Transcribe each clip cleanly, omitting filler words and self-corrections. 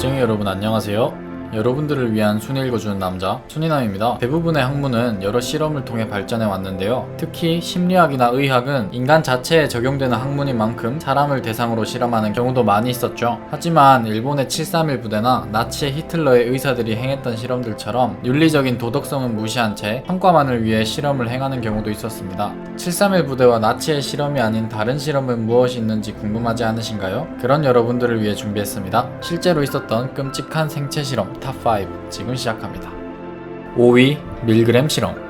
겁쟁이 여러분 안녕하세요. 여러분들을 위한 순위 읽어주는 남자 순위남입니다. 대부분의 학문은 여러 실험을 통해 발전해 왔는데요. 특히 심리학이나 의학은 인간 자체에 적용되는 학문인 만큼 사람을 대상으로 실험하는 경우도 많이 있었죠. 하지만 일본의 731 부대나 나치의 히틀러의 의사들이 행했던 실험들처럼 윤리적인 도덕성은 무시한 채 성과만을 위해 실험을 행하는 경우도 있었습니다. 731 부대와 나치의 실험이 아닌 다른 실험은 무엇이 있는지 궁금하지 않으신가요? 그런 여러분들을 위해 준비했습니다. 실제로 있었던 끔찍한 생체 실험 탑5 지금 시작합니다. 5위 밀그램 실험.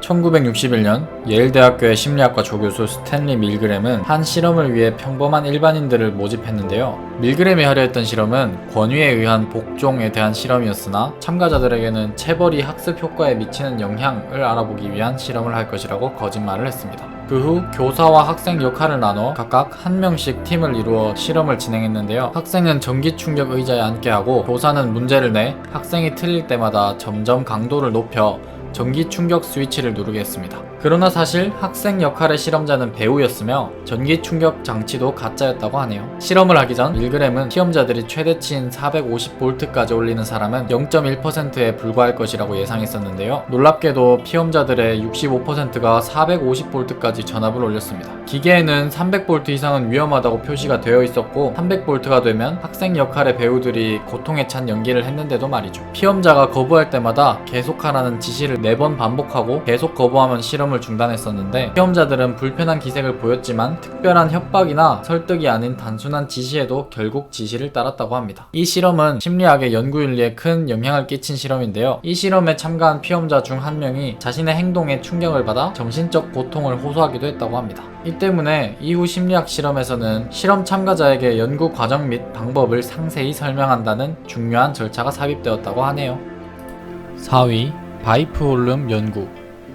1961년 예일대학교의 심리학과 조교수 스탠리 밀그램은 한 실험을 위해 평범한 일반인들을 모집했는데요. 밀그램이 하려 했던 실험은 권위에 의한 복종에 대한 실험이었으나 참가자들에게는 체벌이 학습 효과에 미치는 영향을 알아보기 위한 실험을 할 것이라고 거짓말을 했습니다. 그 후 교사와 학생 역할을 나눠 각각 한 명씩 팀을 이루어 실험을 진행했는데요. 학생은 전기 충격 의자에 앉게 하고 교사는 문제를 내 학생이 틀릴 때마다 점점 강도를 높여 전기 충격 스위치를 누르게 했습니다. 그러나 사실 학생 역할의 실험자는 배우였으며 전기 충격 장치도 가짜였다고 하네요. 실험을 하기 전 밀그램은 시험자들이 최대치인 450V까지 올리는 사람은 0.1%에 불과할 것이라고 예상했었는데요. 놀랍게도 피험자들의 65%가 450V까지 전압을 올렸습니다. 기계에는 300V 이상은 위험하다고 표시가 되어 있었고 300V가 되면 학생 역할의 배우들이 고통에 찬 연기를 했는데도 말이죠. 피험자가 거부할 때마다 계속하라는 지시를 4번 반복하고 계속 거부하면 실험을 중단했었는데 시험자들은 불편한 기색을 보였지만 특별한 협박이나 설득이 아닌 단순한 지시에도 결국 지시를 따랐다고 합니다. 이 실험은 심리학의 연구윤리에 큰 영향을 끼친 실험인데요. 이 실험에 참가한 피험자 중 한 명이 자신의 행동에 충격을 받아 정신적 고통을 호소하기도 했다고 합니다. 이 때문에 이후 심리학 실험에서는 실험 참가자에게 연구 과정 및 방법을 상세히 설명한다는 중요한 절차가 삽입되었다고 하네요. 4위 바이프홀름 연구.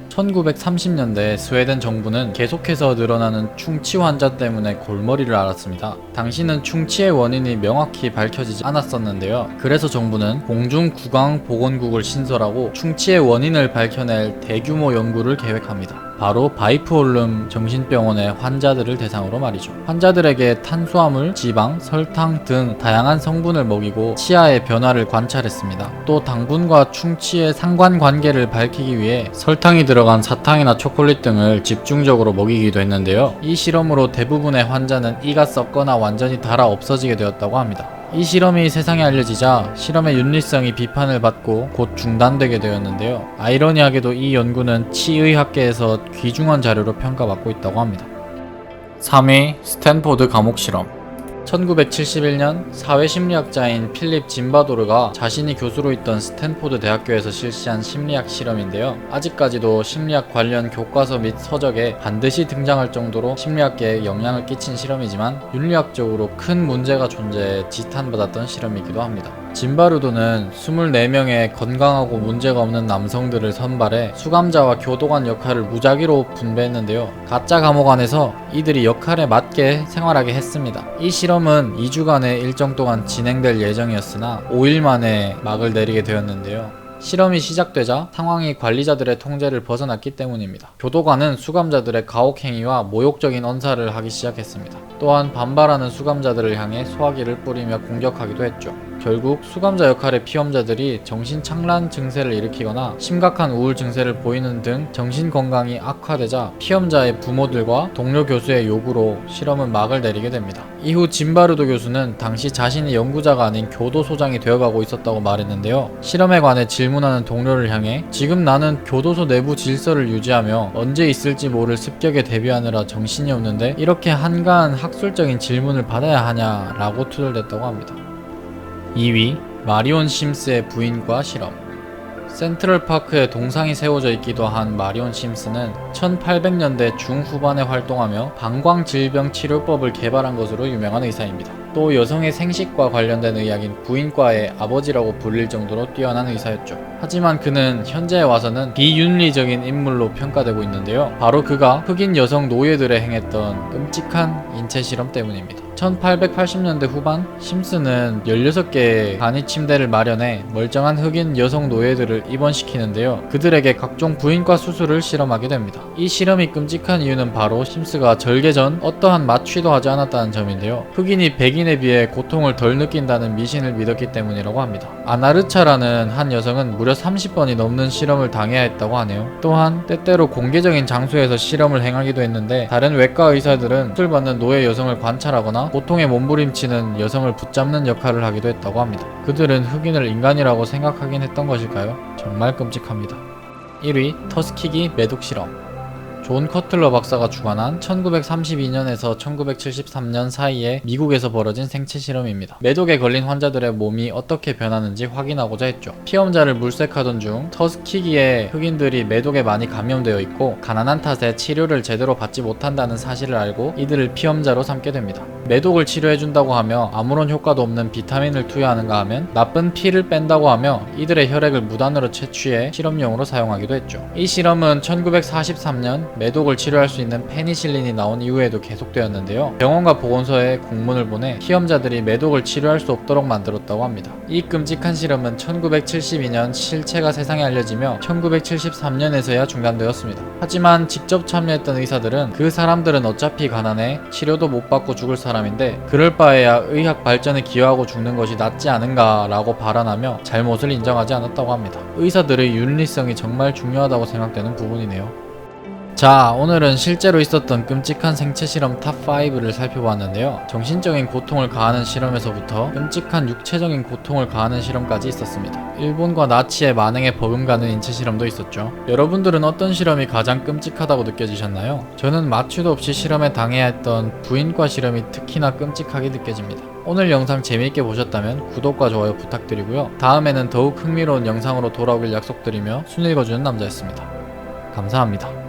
1930년대 스웨덴 정부는 계속해서 늘어나는 충치 환자 때문에 골머리를 앓았습니다. 당시는 충치의 원인이 명확히 밝혀지지 않았었는데요. 그래서 정부는 공중구강보건국을 신설하고 충치의 원인을 밝혀낼 대규모 연구를 계획합니다. 바로 바이프홀름 정신병원의 환자들을 대상으로 말이죠. 환자들에게 탄수화물, 지방, 설탕 등 다양한 성분을 먹이고 치아의 변화를 관찰했습니다. 또 당분과 충치의 상관관계를 밝히기 위해 설탕이 들어간 사탕이나 초콜릿 등을 집중적으로 먹이기도 했는데요. 이 실험으로 대부분의 환자는 이가 썩거나 완전히 닳아 없어지게 되었다고 합니다. 이 실험이 세상에 알려지자 실험의 윤리성이 비판을 받고 곧 중단되게 되었는데요. 아이러니하게도 이 연구는 치의학계에서 귀중한 자료로 평가받고 있다고 합니다. 3위 스탠포드 감옥 실험. 1971년 사회심리학자인 필립 짐바도르가 자신이 교수로 있던 스탠포드 대학교에서 실시한 심리학 실험인데요. 아직까지도 심리학 관련 교과서 및 서적에 반드시 등장할 정도로 심리학계에 영향을 끼친 실험이지만 윤리학적으로 큰 문제가 존재해 지탄받았던 실험이기도 합니다. 짐바르도는 24명의 건강하고 문제가 없는 남성들을 선발해 수감자와 교도관 역할을 무작위로 분배했는데요. 가짜 감옥 안에서 이들이 역할에 맞게 생활하게 했습니다. 이 실험은 2주간의 일정 동안 진행될 예정이었으나 5일 만에 막을 내리게 되었는데요. 실험이 시작되자 상황이 관리자들의 통제를 벗어났기 때문입니다. 교도관은 수감자들의 가혹행위와 모욕적인 언사를 하기 시작했습니다. 또한 반발하는 수감자들을 향해 소화기를 뿌리며 공격하기도 했죠. 결국 수감자 역할의 피험자들이 정신착란 증세를 일으키거나 심각한 우울 증세를 보이는 등 정신건강이 악화되자 피험자의 부모들과 동료 교수의 요구로 실험은 막을 내리게 됩니다. 이후 짐바르도 교수는 당시 자신이 연구자가 아닌 교도소장이 되어가고 있었다고 말했는데요. 실험에 관해 질문하는 동료를 향해 지금 나는 교도소 내부 질서를 유지하며 언제 있을지 모를 습격에 대비하느라 정신이 없는데 이렇게 한가한 학술적인 질문을 받아야 하냐라고 투덜댔다고 합니다. 2위 마리온 심스의 부인과 실험. 센트럴파크에 동상이 세워져 있기도 한 마리온 심스는 1800년대 중후반에 활동하며 방광질병 치료법을 개발한 것으로 유명한 의사입니다. 또 여성의 생식과 관련된 의학인 부인과의 아버지라고 불릴 정도로 뛰어난 의사였죠. 하지만 그는 현재에 와서는 비윤리적인 인물로 평가되고 있는데요. 바로 그가 흑인 여성 노예들에 행했던 끔찍한 인체 실험 때문입니다. 1880년대 후반 심스는 16개의 간이 침대를 마련해 멀쩡한 흑인 여성 노예들을 입원시키는데요. 그들에게 각종 부인과 수술을 실험하게 됩니다. 이 실험이 끔찍한 이유는 바로 심스가 절개 전 어떠한 마취도 하지 않았다는 점인데요. 흑인이 백인에 비해 고통을 덜 느낀다는 미신을 믿었기 때문이라고 합니다. 아나르차라는 한 여성은 무려 30번이 넘는 실험을 당해야 했다고 하네요. 또한 때때로 공개적인 장소에서 실험을 행하기도 했는데 다른 외과 의사들은 수술받는 노예 여성을 관찰하거나 고통에 몸부림치는 여성을 붙잡는 역할을 하기도 했다고 합니다. 그들은 흑인을 인간이라고 생각하긴 했던 것일까요? 정말 끔찍합니다. 1위 터스키기 매독 실험. 존 커틀러 박사가 주관한 1932년에서 1973년 사이에 미국에서 벌어진 생체 실험입니다. 매독에 걸린 환자들의 몸이 어떻게 변하는지 확인하고자 했죠. 피험자를 물색하던 중 터스키기에 흑인들이 매독에 많이 감염되어 있고 가난한 탓에 치료를 제대로 받지 못한다는 사실을 알고 이들을 피험자로 삼게 됩니다. 매독을 치료해준다고 하며 아무런 효과도 없는 비타민을 투여하는가 하면 나쁜 피를 뺀다고 하며 이들의 혈액을 무단으로 채취해 실험용으로 사용하기도 했죠. 이 실험은 1943년 매독을 치료할 수 있는 페니실린이 나온 이후에도 계속되었는데요. 병원과 보건소에 공문을 보내 피험자들이 매독을 치료할 수 없도록 만들었다고 합니다. 이 끔찍한 실험은 1972년 실체가 세상에 알려지며 1973년에서야 중단되었습니다. 하지만 직접 참여했던 의사들은 그 사람들은 어차피 가난해 치료도 못 받고 죽을 사람인데 그럴 바에야 의학 발전에 기여하고 죽는 것이 낫지 않은가 라고 발언하며 잘못을 인정하지 않았다고 합니다. 의사들의 윤리성이 정말 중요하다고 생각되는 부분이네요. 자, 오늘은 실제로 있었던 끔찍한 생체 실험 탑5를 살펴보았는데요. 정신적인 고통을 가하는 실험에서부터 끔찍한 육체적인 고통을 가하는 실험까지 있었습니다. 일본과 나치의 만행에 버금가는 인체 실험도 있었죠. 여러분들은 어떤 실험이 가장 끔찍하다고 느껴지셨나요? 저는 마취도 없이 실험에 당해야 했던 부인과 실험이 특히나 끔찍하게 느껴집니다. 오늘 영상 재미있게 보셨다면 구독과 좋아요 부탁드리고요. 다음에는 더욱 흥미로운 영상으로 돌아오길 약속드리며 순 읽어주는 남자였습니다. 감사합니다.